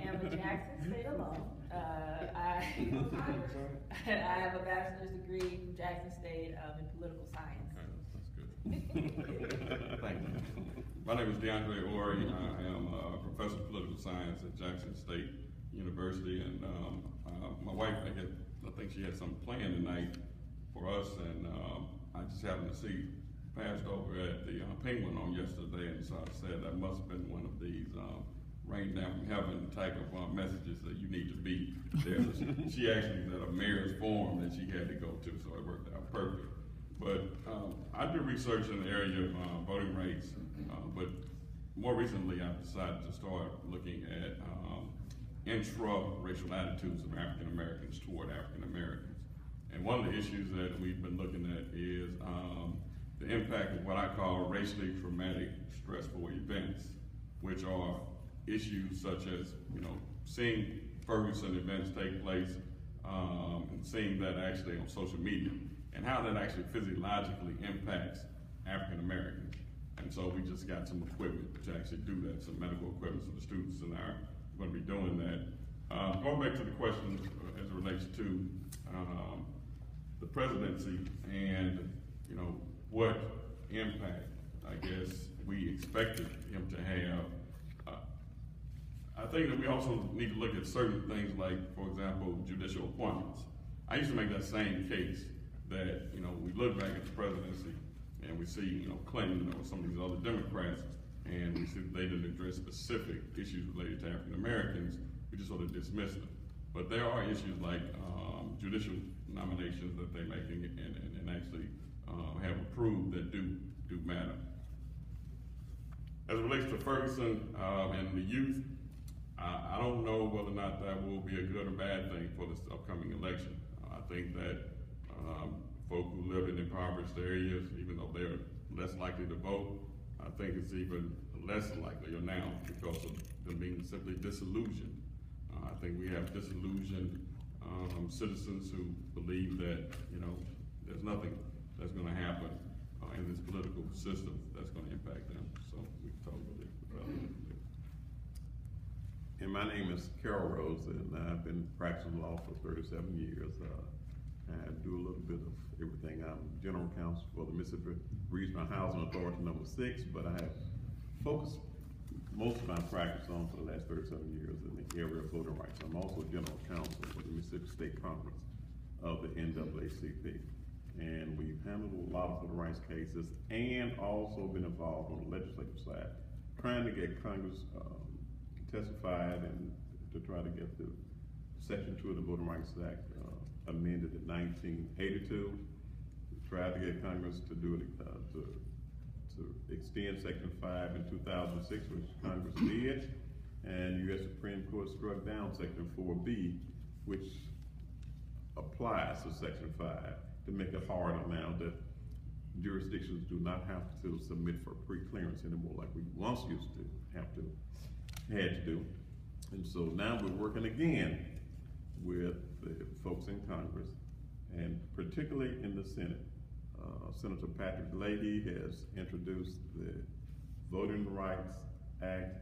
am a Jackson State alum. I have a bachelor's degree from Jackson State in political science. Okay, that's good. Thank you. My name is DeAndre Ori. I am a professor of political science at Jackson State University, and my wife, I think she had something planned tonight for us, and I just happened to see passed over at the Penguin on yesterday, and so I said that must have been one of these rain down from heaven type of messages that you need to be there. She actually was at a mayor's forum that she had to go to, so it worked out perfect. But I do research in the area of voting rights, but more recently I've decided to start looking at intra-racial attitudes of African Americans toward African Americans. And one of the issues that we've been looking at is the impact of what I call racially traumatic stressful events, which are issues such as, seeing Ferguson events take place and seeing that actually on social media, and how that actually physiologically impacts African Americans. And so we just got some equipment to actually do that, some medical equipment, so the students and I are going to be doing that. Going back to the question as it relates to the presidency and what impact I guess we expected him to have. I think that we also need to look at certain things like, for example, judicial appointments. I used to make that same case that, we look back at the presidency and we see, Clinton or some of these other Democrats, and we see that they didn't address specific issues related to African Americans. We just sort of dismiss them. But there are issues like judicial nominations that they're making and actually have approved that do matter. As it relates to Ferguson and the youth, I don't know whether or not that will be a good or bad thing for this upcoming election. I think that folk who live in impoverished areas, even though they're less likely to vote, I think it's even less likely now because of them being simply disillusioned. I think we have disillusioned citizens who believe that, there's nothing that's going to happen in this political system that's going to impact them. So we can talk about it. And my name is Carol Rose, and I've been practicing law for 37 years. I do a little bit of everything. I'm general counsel for the Mississippi Regional Housing Authority number 6, but I have focused most of my practice on for the last 37 years in the area of voting rights. I'm also general counsel for the Mississippi State Conference of the NAACP. And we've handled a lot of voting rights cases and also been involved on the legislative side, trying to get Congress testified and to try to get the Section 2 of the Voting Rights Act amended in 1982. We tried to get Congress to do it, to extend Section 5 in 2006, which Congress did, and U.S. Supreme Court struck down Section 4B, which applies to Section 5 to make it harder now that jurisdictions do not have to submit for pre-clearance anymore like we once used to had to do. And so now we're working again with the folks in Congress, and particularly in the Senate. Senator Patrick Leahy has introduced the Voting Rights Act,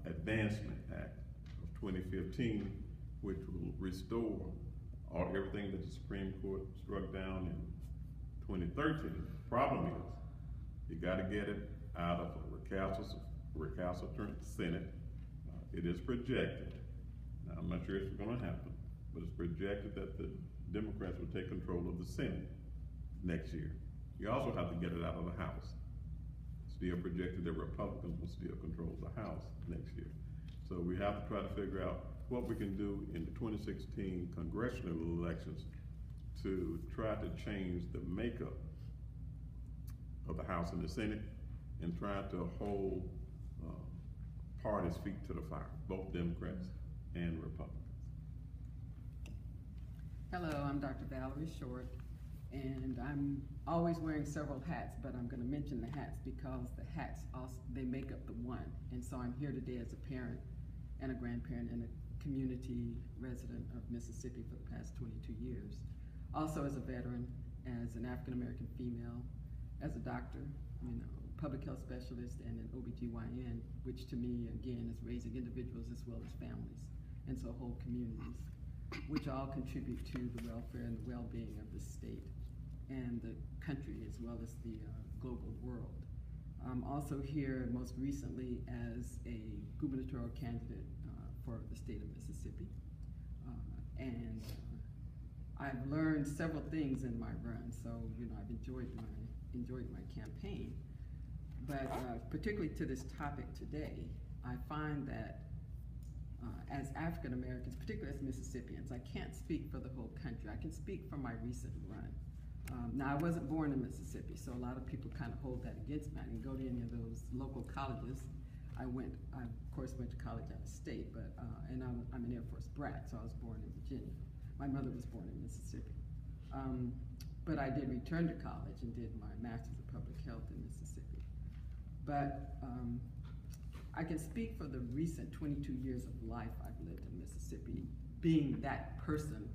Advancement Act of 2015, which will restore everything that the Supreme Court struck down in 2013. The problem is, you got to get it out of a recalcitrant Senate. It is projected, now I'm not sure if it's going to happen, but it's projected that the Democrats will take control of the Senate next year. You also have to get it out of the House. Still projected that Republicans will still control the House next year. So we have to try to figure out what we can do in the 2016 congressional elections to try to change the makeup of the House and the Senate and try to hold parties' feet to the fire, both Democrats and Republicans. Hello, I'm Dr. Valerie Short, and I'm always wearing several hats, but I'm going to mention the hats because the hats also, they make up the one. And so I'm here today as a parent and a grandparent and a community resident of Mississippi for the past 22 years. Also as a veteran, as an African American female, as a doctor, public health specialist and an OBGYN, which to me, again, is raising individuals as well as families, and so whole communities, which all contribute to the welfare and the well-being of the state and the country as well as the global world. I'm also here most recently as a gubernatorial candidate for the state of Mississippi. I've learned several things in my run, so I've enjoyed my campaign. But particularly to this topic today, I find that as African Americans, particularly as Mississippians, I can't speak for the whole country. I can speak for my recent run. Now, I wasn't born in Mississippi, so a lot of people kind of hold that against me. I didn't go to any of those local colleges. I of course went to college out of state, but and I'm an Air Force brat, so I was born in Virginia. My mother was born in Mississippi. But I did return to college and did my Master's of Public Health in Mississippi. But I can speak for the recent 22 years of life I've lived in Mississippi, being that person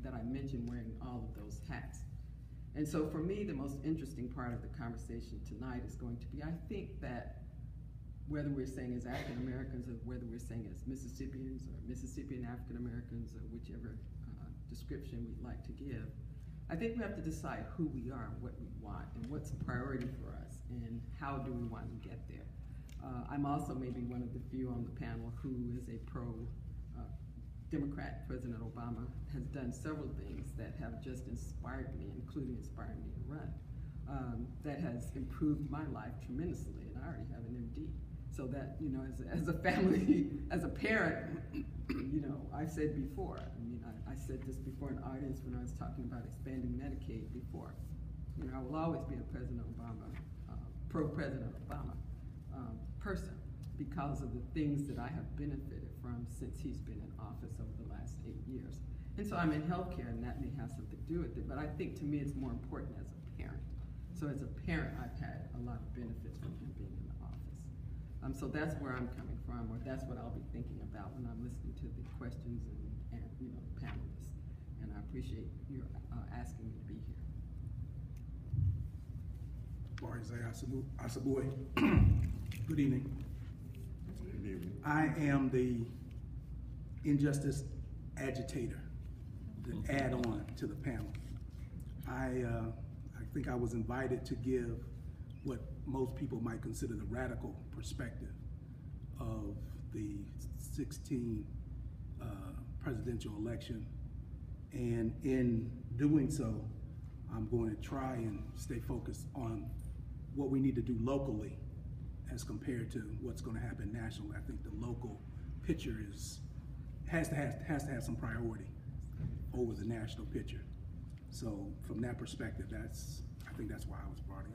that I mentioned wearing all of those hats. And so for me, the most interesting part of the conversation tonight is going to be, I think that whether we're saying as African Americans or whether we're saying as Mississippians or Mississippian African Americans or whichever description we'd like to give, I think we have to decide who we are and what we want and what's a priority for us and how do we want to get there. I'm also maybe one of the few on the panel who is a pro-Democrat. President Obama has done several things that have just inspired me, including inspiring me to run, that has improved my life tremendously, and I already have an MD. So that, as a family, as a parent, I've said before, I said this before an audience when I was talking about expanding Medicaid before. I will always be a President Obama, pro-President Obama person because of the things that I have benefited from since he's been in office over the last 8 years. And so I'm in healthcare, and that may have something to do with it, but I think to me it's more important as a parent. So as a parent, I've had a lot of benefits from him being in the office. So that's where I'm coming from, or that's what I'll be thinking about when I'm listening to the questions and panelists. And I appreciate your asking me to be here. Asaboy. Good evening. Good evening. I am the injustice agitator, the add-on to the panel. I think I was invited to give what most people might consider the radical perspective of the 2016 presidential election. And in doing so, I'm going to try and stay focused on what we need to do locally as compared to what's going to happen nationally. I think the local picture has to have some priority over the national picture. So from that perspective, I think that's why I was brought in.